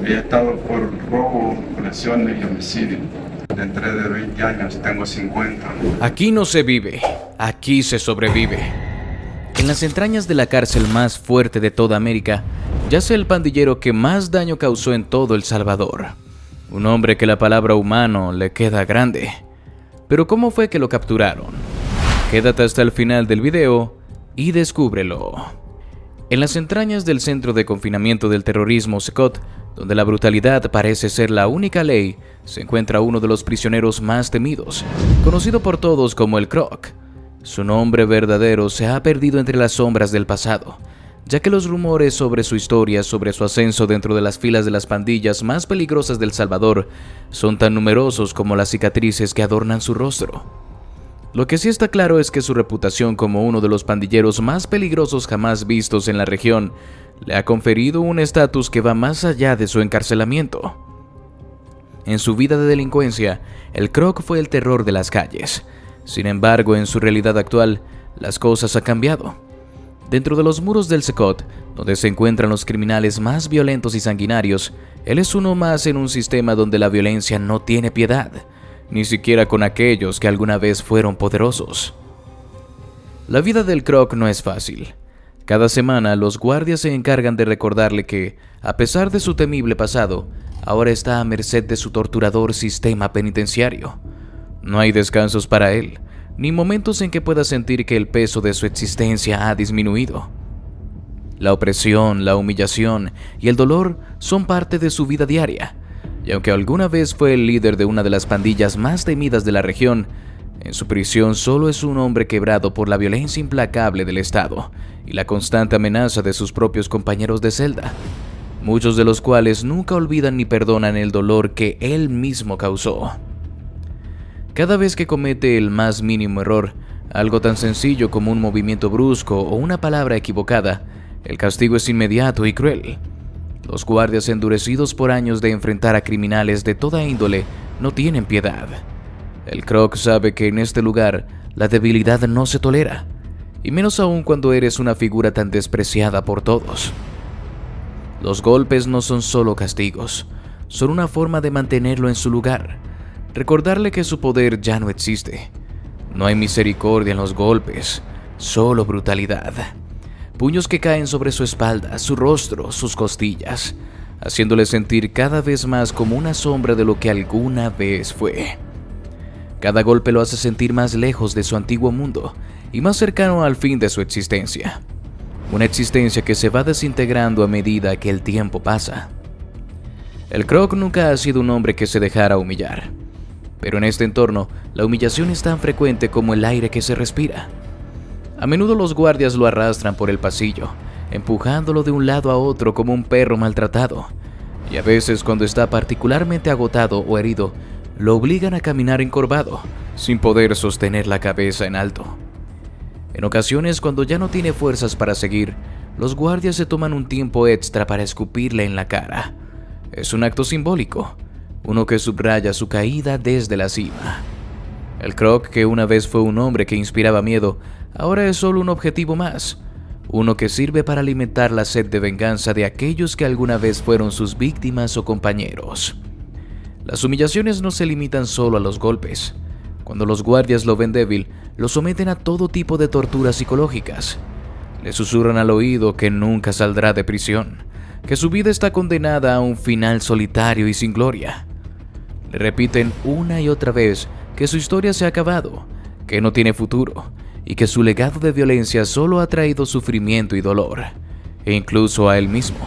He estado por robo, lesiones y homicidio. Entré de 20 años, tengo 50. Aquí no se vive, aquí se sobrevive. En las entrañas de la cárcel más fuerte de toda América, yace el pandillero que más daño causó en todo El Salvador. Un hombre que la palabra humano le queda grande. Pero ¿cómo fue que lo capturaron? Quédate hasta el final del video y descúbrelo. En las entrañas del Centro de Confinamiento del Terrorismo SECOT, donde la brutalidad parece ser la única ley, se encuentra uno de los prisioneros más temidos, conocido por todos como el Croc. Su nombre verdadero se ha perdido entre las sombras del pasado, ya que los rumores sobre su historia, sobre su ascenso dentro de las filas de las pandillas más peligrosas del Salvador, son tan numerosos como las cicatrices que adornan su rostro. Lo que sí está claro es que su reputación como uno de los pandilleros más peligrosos jamás vistos en la región le ha conferido un estatus que va más allá de su encarcelamiento. En su vida de delincuencia, el Croc fue el terror de las calles. Sin embargo, en su realidad actual, las cosas han cambiado. Dentro de los muros del SECOT, donde se encuentran los criminales más violentos y sanguinarios, él es uno más en un sistema donde la violencia no tiene piedad, ni siquiera con aquellos que alguna vez fueron poderosos. La vida del Croc no es fácil. Cada semana los guardias se encargan de recordarle que, a pesar de su temible pasado, ahora está a merced de su torturador sistema penitenciario. No hay descansos para él, ni momentos en que pueda sentir que el peso de su existencia ha disminuido. La opresión, la humillación y el dolor son parte de su vida diaria, y aunque alguna vez fue el líder de una de las pandillas más temidas de la región, en su prisión solo es un hombre quebrado por la violencia implacable del Estado y la constante amenaza de sus propios compañeros de celda, muchos de los cuales nunca olvidan ni perdonan el dolor que él mismo causó. Cada vez que comete el más mínimo error, algo tan sencillo como un movimiento brusco o una palabra equivocada, el castigo es inmediato y cruel. Los guardias, endurecidos por años de enfrentar a criminales de toda índole, no tienen piedad. El Croc sabe que en este lugar la debilidad no se tolera, y menos aún cuando eres una figura tan despreciada por todos. Los golpes no son solo castigos, son una forma de mantenerlo en su lugar, recordarle que su poder ya no existe. No hay misericordia en los golpes, solo brutalidad. Puños que caen sobre su espalda, su rostro, sus costillas, haciéndole sentir cada vez más como una sombra de lo que alguna vez fue. Cada golpe lo hace sentir más lejos de su antiguo mundo y más cercano al fin de su existencia. Una existencia que se va desintegrando a medida que el tiempo pasa. El Croc nunca ha sido un hombre que se dejara humillar, pero en este entorno la humillación es tan frecuente como el aire que se respira. A menudo los guardias lo arrastran por el pasillo, empujándolo de un lado a otro como un perro maltratado, y a veces cuando está particularmente agotado o herido, lo obligan a caminar encorvado, sin poder sostener la cabeza en alto. En ocasiones, cuando ya no tiene fuerzas para seguir, los guardias se toman un tiempo extra para escupirle en la cara. Es un acto simbólico, uno que subraya su caída desde la cima. El Croc, que una vez fue un hombre que inspiraba miedo, ahora es solo un objetivo más, uno que sirve para alimentar la sed de venganza de aquellos que alguna vez fueron sus víctimas o compañeros. Las humillaciones no se limitan solo a los golpes. Cuando los guardias lo ven débil, lo someten a todo tipo de torturas psicológicas. Le susurran al oído que nunca saldrá de prisión, que su vida está condenada a un final solitario y sin gloria. Le repiten una y otra vez que su historia se ha acabado, que no tiene futuro y que su legado de violencia solo ha traído sufrimiento y dolor, e incluso a él mismo.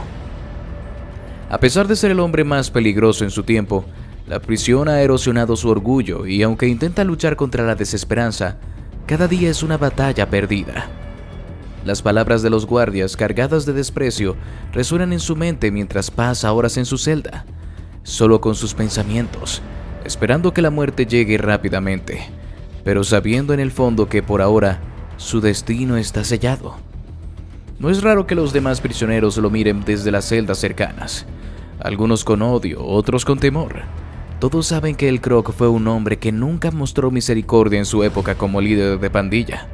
A pesar de ser el hombre más peligroso en su tiempo, la prisión ha erosionado su orgullo y aunque intenta luchar contra la desesperanza, cada día es una batalla perdida. Las palabras de los guardias, cargadas de desprecio, resuenan en su mente mientras pasa horas en su celda, solo con sus pensamientos, esperando que la muerte llegue rápidamente, pero sabiendo en el fondo que por ahora su destino está sellado. No es raro que los demás prisioneros lo miren desde las celdas cercanas, algunos con odio, otros con temor. Todos saben que el Croc fue un hombre que nunca mostró misericordia en su época como líder de pandilla.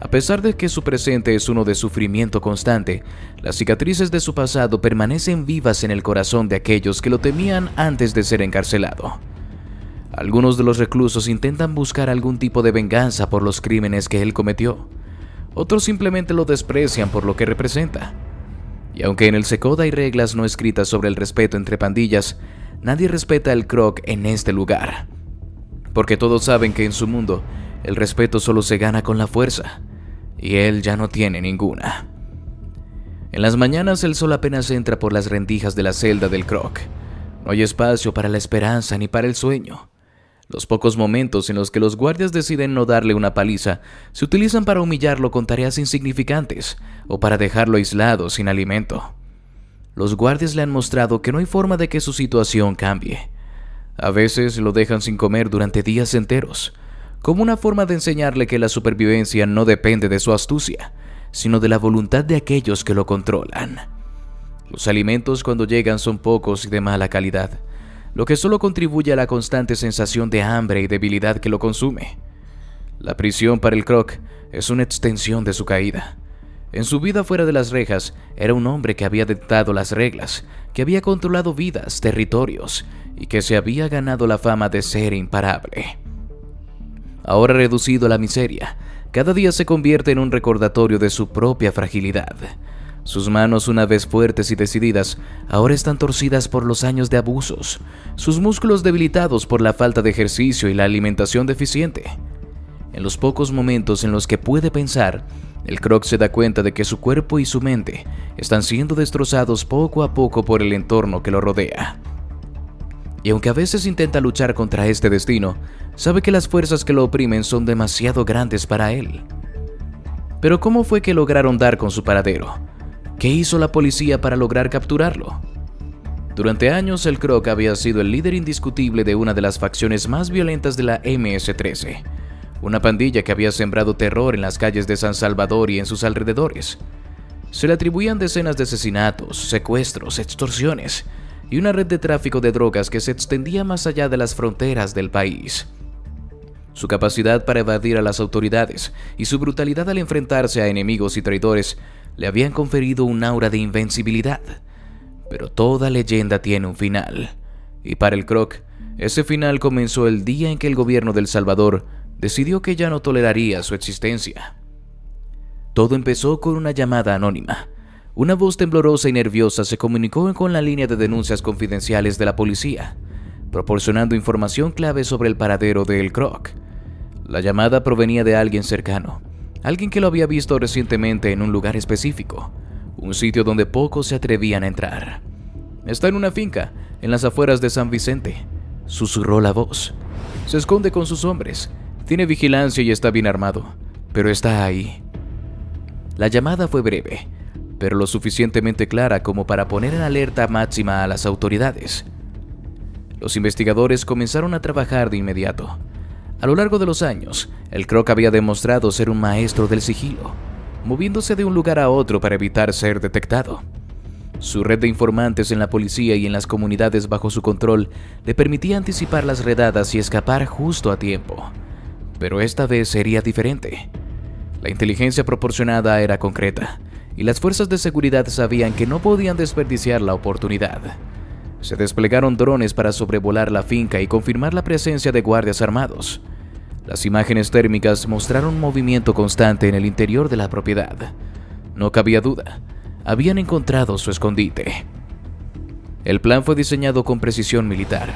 A pesar de que su presente es uno de sufrimiento constante, las cicatrices de su pasado permanecen vivas en el corazón de aquellos que lo temían antes de ser encarcelado. Algunos de los reclusos intentan buscar algún tipo de venganza por los crímenes que él cometió. Otros simplemente lo desprecian por lo que representa. Y aunque en el SECOD hay reglas no escritas sobre el respeto entre pandillas, nadie respeta el Croc en este lugar. Porque todos saben que en su mundo, el respeto solo se gana con la fuerza, y él ya no tiene ninguna. En las mañanas el sol apenas entra por las rendijas de la celda del Croc. No hay espacio para la esperanza ni para el sueño. Los pocos momentos en los que los guardias deciden no darle una paliza se utilizan para humillarlo con tareas insignificantes o para dejarlo aislado sin alimento. Los guardias le han mostrado que no hay forma de que su situación cambie. A veces lo dejan sin comer durante días enteros, como una forma de enseñarle que la supervivencia no depende de su astucia, sino de la voluntad de aquellos que lo controlan. Los alimentos cuando llegan son pocos y de mala calidad, lo que solo contribuye a la constante sensación de hambre y debilidad que lo consume. La prisión para el Croc es una extensión de su caída. En su vida fuera de las rejas, era un hombre que había dictado las reglas, que había controlado vidas, territorios, y que se había ganado la fama de ser imparable. Ahora reducido a la miseria, cada día se convierte en un recordatorio de su propia fragilidad. Sus manos, una vez fuertes y decididas, ahora están torcidas por los años de abusos, sus músculos debilitados por la falta de ejercicio y la alimentación deficiente. En los pocos momentos en los que puede pensar, el Croc se da cuenta de que su cuerpo y su mente están siendo destrozados poco a poco por el entorno que lo rodea. Y aunque a veces intenta luchar contra este destino, sabe que las fuerzas que lo oprimen son demasiado grandes para él. Pero ¿cómo fue que lograron dar con su paradero? ¿Qué hizo la policía para lograr capturarlo? Durante años, el Croc había sido el líder indiscutible de una de las facciones más violentas de la MS-13, una pandilla que había sembrado terror en las calles de San Salvador y en sus alrededores. Se le atribuían decenas de asesinatos, secuestros, extorsiones y una red de tráfico de drogas que se extendía más allá de las fronteras del país. Su capacidad para evadir a las autoridades y su brutalidad al enfrentarse a enemigos y traidores le habían conferido un aura de invencibilidad. Pero toda leyenda tiene un final, y para el Croc, ese final comenzó el día en que el gobierno de El Salvador decidió que ya no toleraría su existencia. Todo empezó con una llamada anónima. Una voz temblorosa y nerviosa se comunicó con la línea de denuncias confidenciales de la policía, proporcionando información clave sobre el paradero de El Croc. La llamada provenía de alguien cercano, alguien que lo había visto recientemente en un lugar específico, un sitio donde pocos se atrevían a entrar. Está en una finca, en las afueras de San Vicente, susurró la voz. Se esconde con sus hombres, tiene vigilancia y está bien armado, pero está ahí. La llamada fue breve, pero lo suficientemente clara como para poner en alerta máxima a las autoridades. Los investigadores comenzaron a trabajar de inmediato. A lo largo de los años, el Croc había demostrado ser un maestro del sigilo, moviéndose de un lugar a otro para evitar ser detectado. Su red de informantes en la policía y en las comunidades bajo su control le permitía anticipar las redadas y escapar justo a tiempo. Pero esta vez sería diferente. La inteligencia proporcionada era concreta, y las fuerzas de seguridad sabían que no podían desperdiciar la oportunidad. Se desplegaron drones para sobrevolar la finca y confirmar la presencia de guardias armados. Las imágenes térmicas mostraron movimiento constante en el interior de la propiedad. No cabía duda, habían encontrado su escondite. El plan fue diseñado con precisión militar.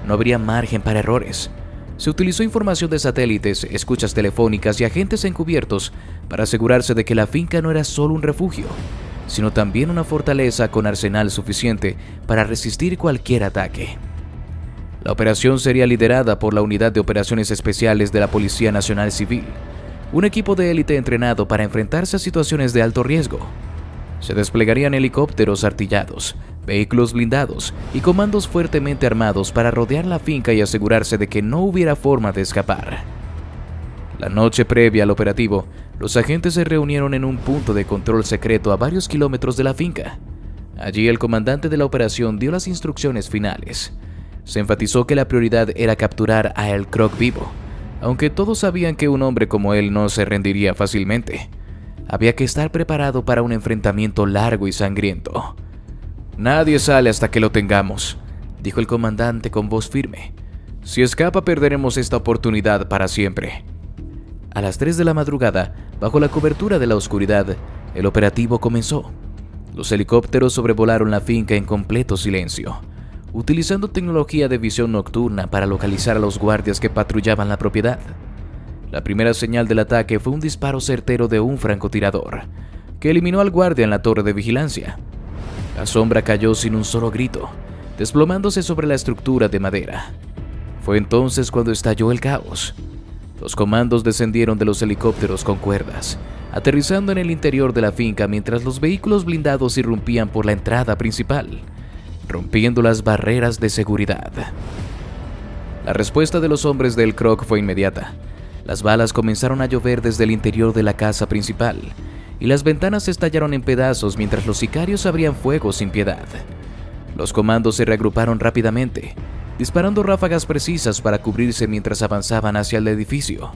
No habría margen para errores. Se utilizó información de satélites, escuchas telefónicas y agentes encubiertos para asegurarse de que la finca no era solo un refugio, sino también una fortaleza con arsenal suficiente para resistir cualquier ataque. La operación sería liderada por la Unidad de Operaciones Especiales de la Policía Nacional Civil, un equipo de élite entrenado para enfrentarse a situaciones de alto riesgo. Se desplegarían helicópteros artillados, vehículos blindados y comandos fuertemente armados para rodear la finca y asegurarse de que no hubiera forma de escapar. La noche previa al operativo, los agentes se reunieron en un punto de control secreto a varios kilómetros de la finca. Allí el comandante de la operación dio las instrucciones finales. Se enfatizó que la prioridad era capturar a El Croc vivo, aunque todos sabían que un hombre como él no se rendiría fácilmente. Había que estar preparado para un enfrentamiento largo y sangriento. «Nadie sale hasta que lo tengamos», dijo el comandante con voz firme. «Si escapa, perderemos esta oportunidad para siempre». A las 3 de la madrugada, bajo la cobertura de la oscuridad, el operativo comenzó. Los helicópteros sobrevolaron la finca en completo silencio, utilizando tecnología de visión nocturna para localizar a los guardias que patrullaban la propiedad. La primera señal del ataque fue un disparo certero de un francotirador, que eliminó al guardia en la torre de vigilancia. La sombra cayó sin un solo grito, desplomándose sobre la estructura de madera. Fue entonces cuando estalló el caos. Los comandos descendieron de los helicópteros con cuerdas, aterrizando en el interior de la finca mientras los vehículos blindados irrumpían por la entrada principal, rompiendo las barreras de seguridad. La respuesta de los hombres del Croc fue inmediata. Las balas comenzaron a llover desde el interior de la casa principal, y las ventanas estallaron en pedazos mientras los sicarios abrían fuego sin piedad. Los comandos se reagruparon rápidamente, disparando ráfagas precisas para cubrirse mientras avanzaban hacia el edificio.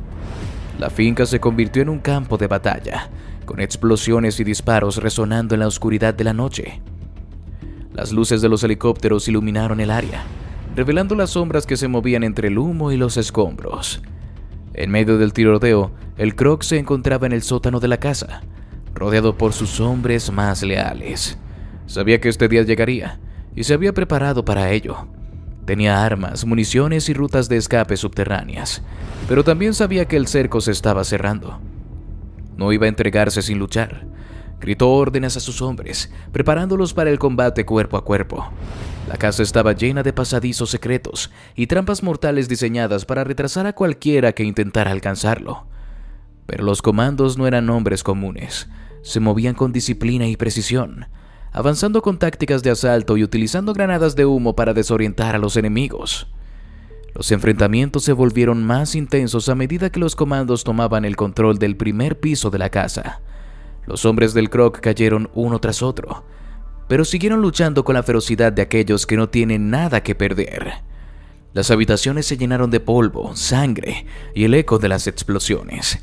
La finca se convirtió en un campo de batalla, con explosiones y disparos resonando en la oscuridad de la noche. Las luces de los helicópteros iluminaron el área, revelando las sombras que se movían entre el humo y los escombros. En medio del tiroteo, el Croc se encontraba en el sótano de la casa, rodeado por sus hombres más leales. Sabía que este día llegaría, y se había preparado para ello. Tenía armas, municiones y rutas de escape subterráneas, pero también sabía que el cerco se estaba cerrando. No iba a entregarse sin luchar. Gritó órdenes a sus hombres, preparándolos para el combate cuerpo a cuerpo. La casa estaba llena de pasadizos secretos y trampas mortales diseñadas para retrasar a cualquiera que intentara alcanzarlo. Pero los comandos no eran hombres comunes. Se movían con disciplina y precisión, avanzando con tácticas de asalto y utilizando granadas de humo para desorientar a los enemigos. Los enfrentamientos se volvieron más intensos a medida que los comandos tomaban el control del primer piso de la casa. Los hombres del Croc cayeron uno tras otro, pero siguieron luchando con la ferocidad de aquellos que no tienen nada que perder. Las habitaciones se llenaron de polvo, sangre y el eco de las explosiones.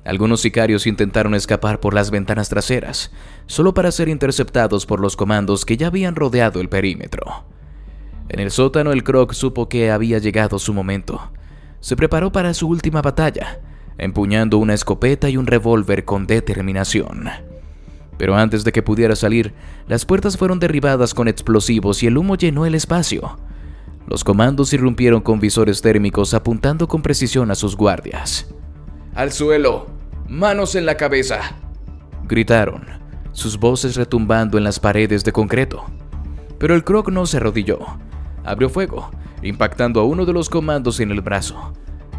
Algunos sicarios intentaron escapar por las ventanas traseras, solo para ser interceptados por los comandos que ya habían rodeado el perímetro. En el sótano, el Croc supo que había llegado su momento. Se preparó para su última batalla, empuñando una escopeta y un revólver con determinación. Pero antes de que pudiera salir, las puertas fueron derribadas con explosivos y el humo llenó el espacio. Los comandos irrumpieron con visores térmicos apuntando con precisión a sus guardias. «¡Al suelo! ¡Manos en la cabeza!», gritaron, sus voces retumbando en las paredes de concreto. Pero el Croc no se arrodilló. Abrió fuego, impactando a uno de los comandos en el brazo.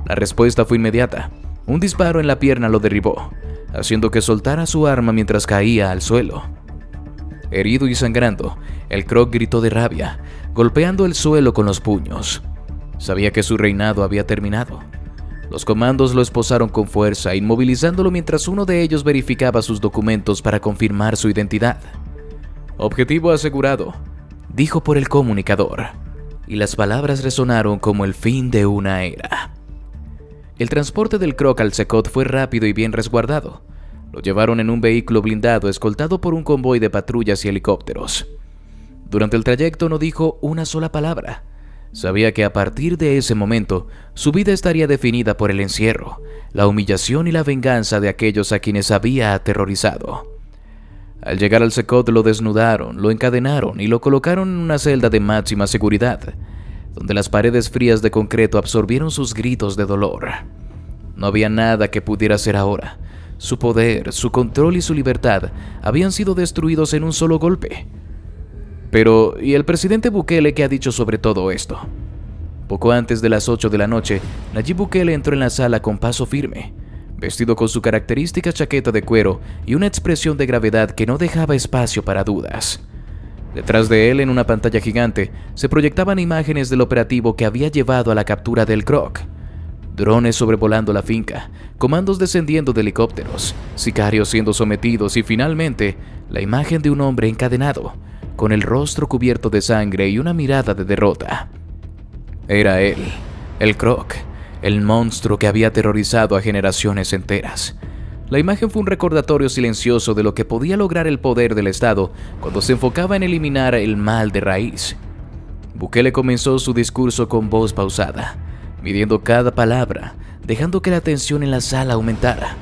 La respuesta fue inmediata. Un disparo en la pierna lo derribó, haciendo que soltara su arma mientras caía al suelo. Herido y sangrando, el Croc gritó de rabia, golpeando el suelo con los puños. Sabía que su reinado había terminado. Los comandos lo esposaron con fuerza, inmovilizándolo mientras uno de ellos verificaba sus documentos para confirmar su identidad. «Objetivo asegurado», dijo por el comunicador, y las palabras resonaron como el fin de una era. El transporte del Croc al Secot fue rápido y bien resguardado. Lo llevaron en un vehículo blindado escoltado por un convoy de patrullas y helicópteros. Durante el trayecto no dijo una sola palabra. Sabía que a partir de ese momento, su vida estaría definida por el encierro, la humillación y la venganza de aquellos a quienes había aterrorizado. Al llegar al Secot lo desnudaron, lo encadenaron y lo colocaron en una celda de máxima seguridad, donde las paredes frías de concreto absorbieron sus gritos de dolor. No había nada que pudiera hacer ahora. Su poder, su control y su libertad habían sido destruidos en un solo golpe. Pero, ¿y el presidente Bukele qué ha dicho sobre todo esto? Poco antes de las 8 de la noche, Nayib Bukele entró en la sala con paso firme, vestido con su característica chaqueta de cuero y una expresión de gravedad que no dejaba espacio para dudas. Detrás de él, en una pantalla gigante, se proyectaban imágenes del operativo que había llevado a la captura del Croc. Drones sobrevolando la finca, comandos descendiendo de helicópteros, sicarios siendo sometidos y finalmente, la imagen de un hombre encadenado, con el rostro cubierto de sangre y una mirada de derrota. Era él, el Croc, el monstruo que había aterrorizado a generaciones enteras. La imagen fue un recordatorio silencioso de lo que podía lograr el poder del Estado cuando se enfocaba en eliminar el mal de raíz. Bukele comenzó su discurso con voz pausada, midiendo cada palabra, dejando que la tensión en la sala aumentara.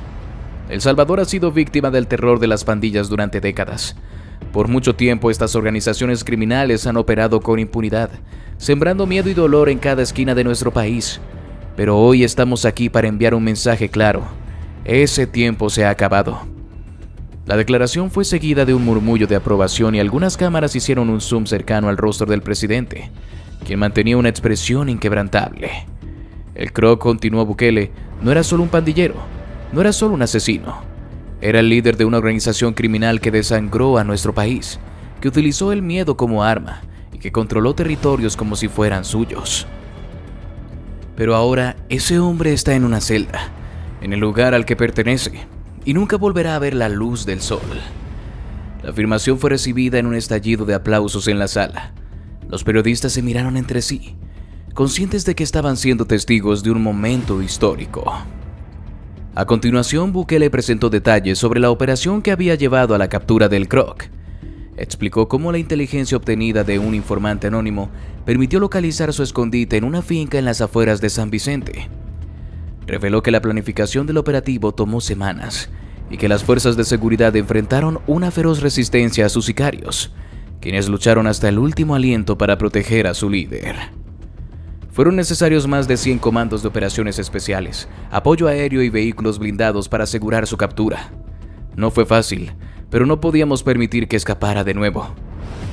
El Salvador ha sido víctima del terror de las pandillas durante décadas. Por mucho tiempo estas organizaciones criminales han operado con impunidad, sembrando miedo y dolor en cada esquina de nuestro país. Pero hoy estamos aquí para enviar un mensaje claro. Ese tiempo se ha acabado. La declaración fue seguida de un murmullo de aprobación y algunas cámaras hicieron un zoom cercano al rostro del presidente, quien mantenía una expresión inquebrantable. El Croc, continuó Bukele, no era solo un pandillero, no era solo un asesino. Era el líder de una organización criminal que desangró a nuestro país, que utilizó el miedo como arma y que controló territorios como si fueran suyos. Pero ahora ese hombre está en una celda, en el lugar al que pertenece, y nunca volverá a ver la luz del sol. La afirmación fue recibida en un estallido de aplausos en la sala. Los periodistas se miraron entre sí, conscientes de que estaban siendo testigos de un momento histórico. A continuación, Bukele presentó detalles sobre la operación que había llevado a la captura del Croc. Explicó cómo la inteligencia obtenida de un informante anónimo permitió localizar su escondite en una finca en las afueras de San Vicente. Reveló que la planificación del operativo tomó semanas y que las fuerzas de seguridad enfrentaron una feroz resistencia a sus sicarios, quienes lucharon hasta el último aliento para proteger a su líder. Fueron necesarios más de 100 comandos de operaciones especiales, apoyo aéreo y vehículos blindados para asegurar su captura. No fue fácil, pero no podíamos permitir que escapara de nuevo,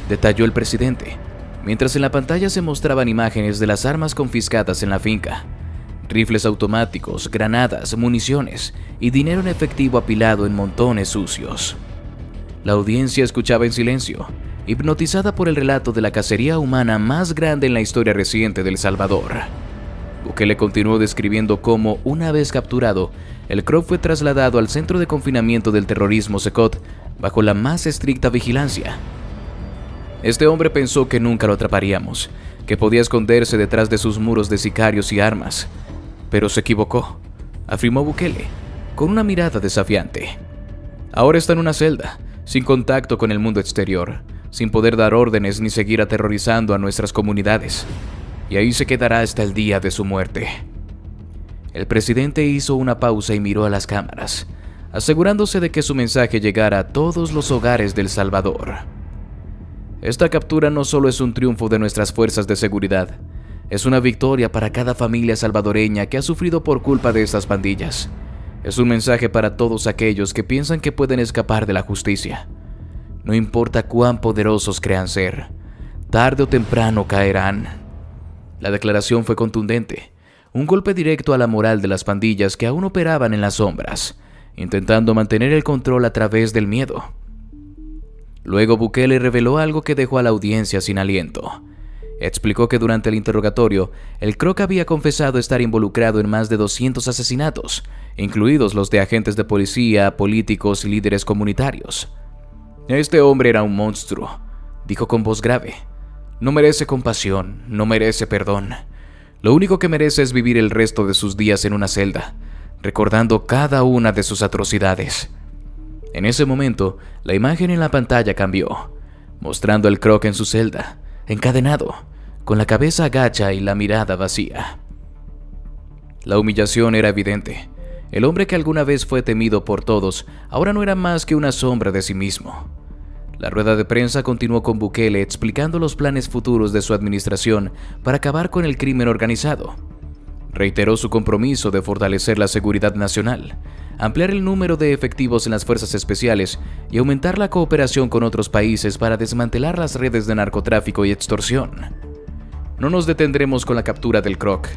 detalló el presidente, mientras en la pantalla se mostraban imágenes de las armas confiscadas en la finca. Rifles automáticos, granadas, municiones y dinero en efectivo apilado en montones sucios. La audiencia escuchaba en silencio, hipnotizada por el relato de la cacería humana más grande en la historia reciente de El Salvador. Bukele continuó describiendo cómo, una vez capturado, el Croc fue trasladado al centro de confinamiento del terrorismo Secot bajo la más estricta vigilancia. Este hombre pensó que nunca lo atraparíamos, que podía esconderse detrás de sus muros de sicarios y armas. Pero se equivocó, afirmó Bukele, con una mirada desafiante. Ahora está en una celda, sin contacto con el mundo exterior, sin poder dar órdenes ni seguir aterrorizando a nuestras comunidades. Y ahí se quedará hasta el día de su muerte. El presidente hizo una pausa y miró a las cámaras, asegurándose de que su mensaje llegara a todos los hogares de El Salvador. Esta captura no solo es un triunfo de nuestras fuerzas de seguridad, es una victoria para cada familia salvadoreña que ha sufrido por culpa de estas pandillas. Es un mensaje para todos aquellos que piensan que pueden escapar de la justicia. No importa cuán poderosos crean ser, tarde o temprano caerán. La declaración fue contundente, un golpe directo a la moral de las pandillas que aún operaban en las sombras, intentando mantener el control a través del miedo. Luego Bukele reveló algo que dejó a la audiencia sin aliento. Explicó que durante el interrogatorio, el Croc había confesado estar involucrado en más de 200 asesinatos, incluidos los de agentes de policía, políticos y líderes comunitarios. Este hombre era un monstruo, dijo con voz grave. No merece compasión, no merece perdón. Lo único que merece es vivir el resto de sus días en una celda, recordando cada una de sus atrocidades. En ese momento, la imagen en la pantalla cambió, mostrando al Croc en su celda, encadenado, con la cabeza agacha y la mirada vacía. La humillación era evidente. El hombre que alguna vez fue temido por todos, ahora no era más que una sombra de sí mismo. La rueda de prensa continuó con Bukele explicando los planes futuros de su administración para acabar con el crimen organizado. Reiteró su compromiso de fortalecer la seguridad nacional, ampliar el número de efectivos en las fuerzas especiales y aumentar la cooperación con otros países para desmantelar las redes de narcotráfico y extorsión. No nos detendremos con la captura del Croc.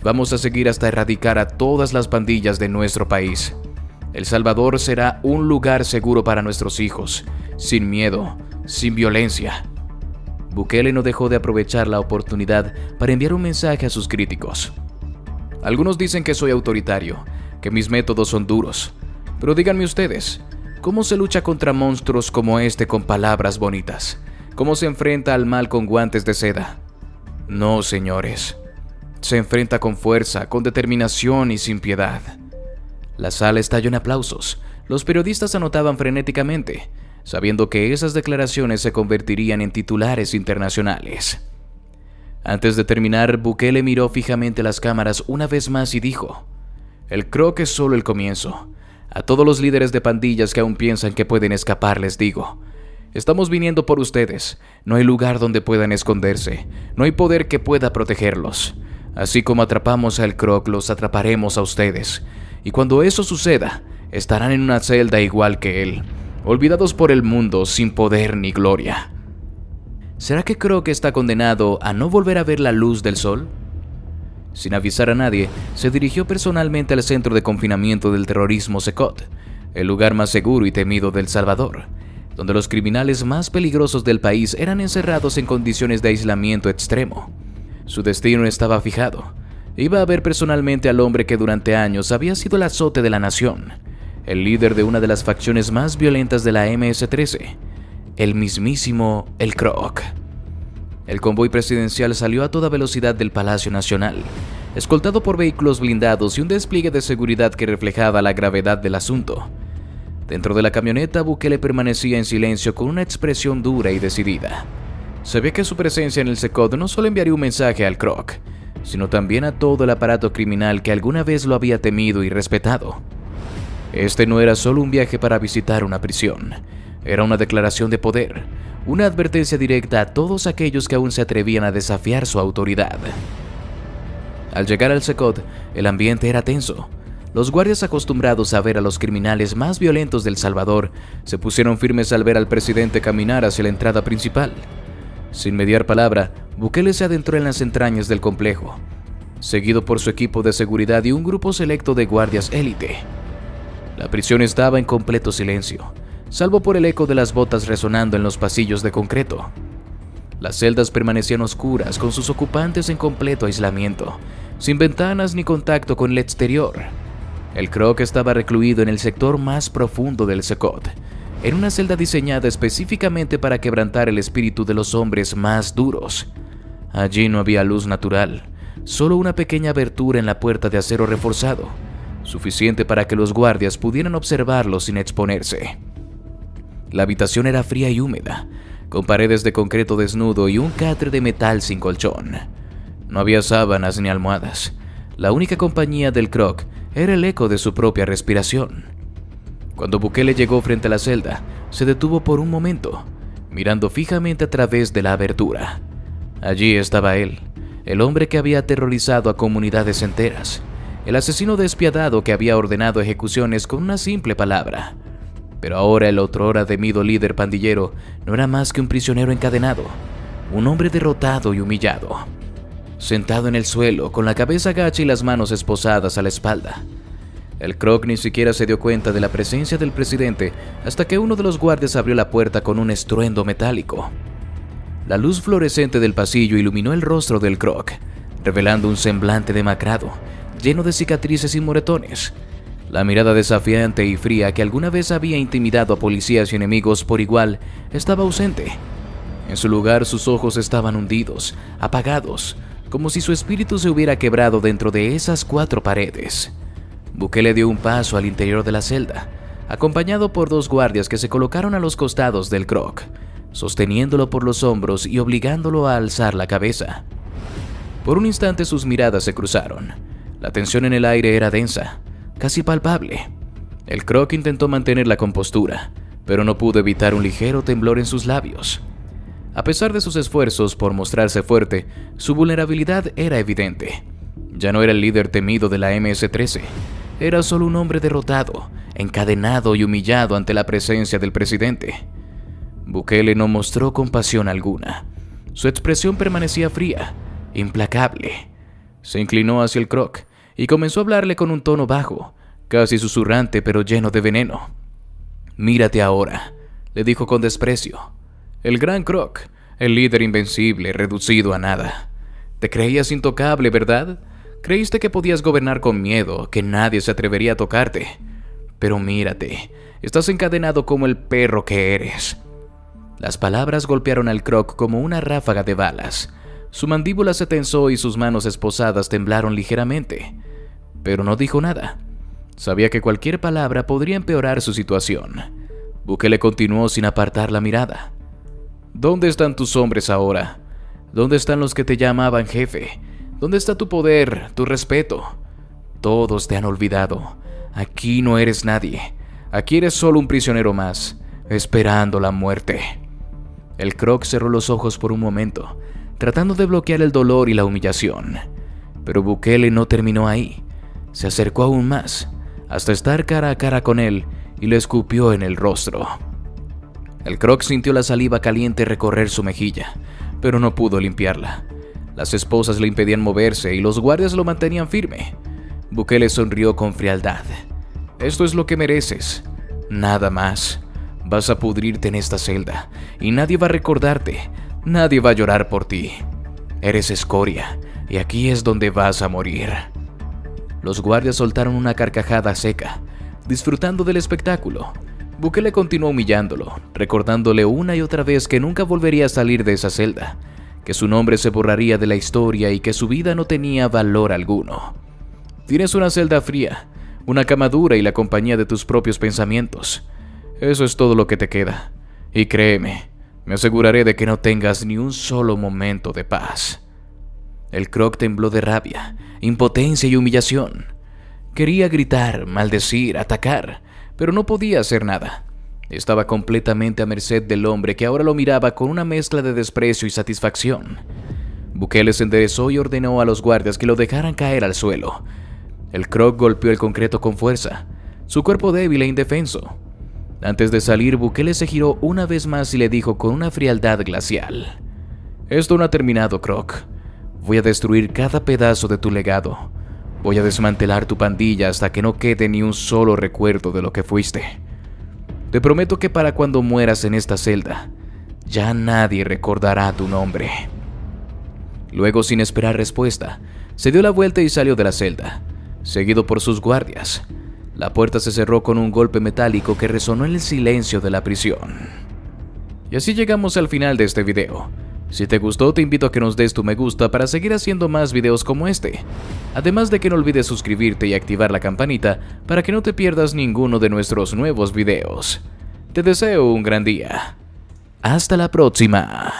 Vamos a seguir hasta erradicar a todas las pandillas de nuestro país. El Salvador será un lugar seguro para nuestros hijos, sin miedo, sin violencia. Bukele no dejó de aprovechar la oportunidad para enviar un mensaje a sus críticos. Algunos dicen que soy autoritario, que mis métodos son duros, pero díganme ustedes, ¿cómo se lucha contra monstruos como este con palabras bonitas? ¿Cómo se enfrenta al mal con guantes de seda? No, señores. Se enfrenta con fuerza, con determinación y sin piedad. La sala estalló en aplausos. Los periodistas anotaban frenéticamente, sabiendo que esas declaraciones se convertirían en titulares internacionales. Antes de terminar, Bukele miró fijamente las cámaras una vez más y dijo: "El Croc es solo el comienzo. A todos los líderes de pandillas que aún piensan que pueden escapar les digo: estamos viniendo por ustedes. No hay lugar donde puedan esconderse. No hay poder que pueda protegerlos. Así como atrapamos al Croc, los atraparemos a ustedes. Y cuando eso suceda, estarán en una celda igual que él, olvidados por el mundo, sin poder ni gloria". ¿Será que Croc está condenado a no volver a ver la luz del sol? Sin avisar a nadie, se dirigió personalmente al centro de confinamiento del terrorismo Secot, el lugar más seguro y temido de El Salvador, donde los criminales más peligrosos del país eran encerrados en condiciones de aislamiento extremo. Su destino estaba fijado. Iba a ver personalmente al hombre que durante años había sido el azote de la nación, el líder de una de las facciones más violentas de la MS-13, el mismísimo El Croc. El convoy presidencial salió a toda velocidad del Palacio Nacional, escoltado por vehículos blindados y un despliegue de seguridad que reflejaba la gravedad del asunto. Dentro de la camioneta, Bukele permanecía en silencio con una expresión dura y decidida. Sabía que su presencia en el Secot no solo enviaría un mensaje al Croc, sino también a todo el aparato criminal que alguna vez lo había temido y respetado. Este no era solo un viaje para visitar una prisión, era una declaración de poder, una advertencia directa a todos aquellos que aún se atrevían a desafiar su autoridad. Al llegar al Secot, el ambiente era tenso. Los guardias, acostumbrados a ver a los criminales más violentos de El Salvador, se pusieron firmes al ver al presidente caminar hacia la entrada principal. Sin mediar palabra, Bukele se adentró en las entrañas del complejo, seguido por su equipo de seguridad y un grupo selecto de guardias élite. La prisión estaba en completo silencio, salvo por el eco de las botas resonando en los pasillos de concreto. Las celdas permanecían oscuras, con sus ocupantes en completo aislamiento, sin ventanas ni contacto con el exterior. El Croc estaba recluido en el sector más profundo del Secot, en una celda diseñada específicamente para quebrantar el espíritu de los hombres más duros. Allí no había luz natural, solo una pequeña abertura en la puerta de acero reforzado, suficiente para que los guardias pudieran observarlo sin exponerse. La habitación era fría y húmeda, con paredes de concreto desnudo y un catre de metal sin colchón. No había sábanas ni almohadas. La única compañía del Croc era el eco de su propia respiración. Cuando Bukele llegó frente a la celda, se detuvo por un momento, mirando fijamente a través de la abertura. Allí estaba él, el hombre que había aterrorizado a comunidades enteras, el asesino despiadado que había ordenado ejecuciones con una simple palabra. Pero ahora el otrora temido líder pandillero no era más que un prisionero encadenado, un hombre derrotado y humillado. Sentado en el suelo, con la cabeza gacha y las manos esposadas a la espalda. El Croc ni siquiera se dio cuenta de la presencia del presidente hasta que uno de los guardias abrió la puerta con un estruendo metálico. La luz fluorescente del pasillo iluminó el rostro del Croc, revelando un semblante demacrado, lleno de cicatrices y moretones. La mirada desafiante y fría que alguna vez había intimidado a policías y enemigos por igual estaba ausente. En su lugar, sus ojos estaban hundidos, apagados, como si su espíritu se hubiera quebrado dentro de esas 4 paredes. Bukele dio un paso al interior de la celda, acompañado por 2 guardias que se colocaron a los costados del Croc, sosteniéndolo por los hombros y obligándolo a alzar la cabeza. Por un instante sus miradas se cruzaron. La tensión en el aire era densa, casi palpable. El Croc intentó mantener la compostura, pero no pudo evitar un ligero temblor en sus labios. A pesar de sus esfuerzos por mostrarse fuerte, su vulnerabilidad era evidente. Ya no era el líder temido de la MS-13, era solo un hombre derrotado, encadenado y humillado ante la presencia del presidente. Bukele no mostró compasión alguna. Su expresión permanecía fría, implacable. Se inclinó hacia el Croc y comenzó a hablarle con un tono bajo, casi susurrante pero lleno de veneno. «Mírate ahora», le dijo con desprecio. «El gran Croc, el líder invencible, reducido a nada. Te creías intocable, ¿verdad? Creíste que podías gobernar con miedo, que nadie se atrevería a tocarte. Pero mírate, estás encadenado como el perro que eres». Las palabras golpearon al Croc como una ráfaga de balas, Su mandíbula se tensó y sus manos esposadas temblaron ligeramente, pero no dijo nada. Sabía que cualquier palabra podría empeorar su situación. Bukele continuó sin apartar la mirada. ¿Dónde están tus hombres ahora? ¿Dónde están los que te llamaban jefe? ¿Dónde está tu poder, tu respeto? Todos te han olvidado. Aquí no eres nadie. Aquí eres solo un prisionero más, esperando la muerte. El Croc cerró los ojos por un momento, tratando de bloquear el dolor y la humillación. Pero Bukele no terminó ahí. Se acercó aún más, hasta estar cara a cara con él y le escupió en el rostro. El Croc sintió la saliva caliente recorrer su mejilla, pero no pudo limpiarla. Las esposas le impedían moverse y los guardias lo mantenían firme. Bukele sonrió con frialdad. Esto es lo que mereces. Nada más. Vas a pudrirte en esta celda y nadie va a recordarte. Nadie va a llorar por ti. Eres escoria y aquí es donde vas a morir. Los guardias soltaron una carcajada seca, disfrutando del espectáculo. Bukele continuó humillándolo, recordándole una y otra vez que nunca volvería a salir de esa celda, que su nombre se borraría de la historia y que su vida no tenía valor alguno. Tienes una celda fría, una cama dura y la compañía de tus propios pensamientos. Eso es todo lo que te queda. Y créeme, me aseguraré de que no tengas ni un solo momento de paz. El Croc tembló de rabia, impotencia y humillación. Quería gritar, maldecir, atacar, pero no podía hacer nada. Estaba completamente a merced del hombre que ahora lo miraba con una mezcla de desprecio y satisfacción. Bukele se enderezó y ordenó a los guardias que lo dejaran caer al suelo. El Croc golpeó el concreto con fuerza, su cuerpo débil e indefenso. Antes de salir, Bukele se giró una vez más y le dijo con una frialdad glacial: Esto no ha terminado, Croc. Voy a destruir cada pedazo de tu legado. Voy a desmantelar tu pandilla hasta que no quede ni un solo recuerdo de lo que fuiste. Te prometo que para cuando mueras en esta celda, ya nadie recordará tu nombre. Luego, sin esperar respuesta, se dio la vuelta y salió de la celda, seguido por sus guardias. La puerta se cerró con un golpe metálico que resonó en el silencio de la prisión. Y así llegamos al final de este video. Si te gustó, te invito a que nos des tu me gusta para seguir haciendo más videos como este. Además de que no olvides suscribirte y activar la campanita para que no te pierdas ninguno de nuestros nuevos videos. Te deseo un gran día. Hasta la próxima.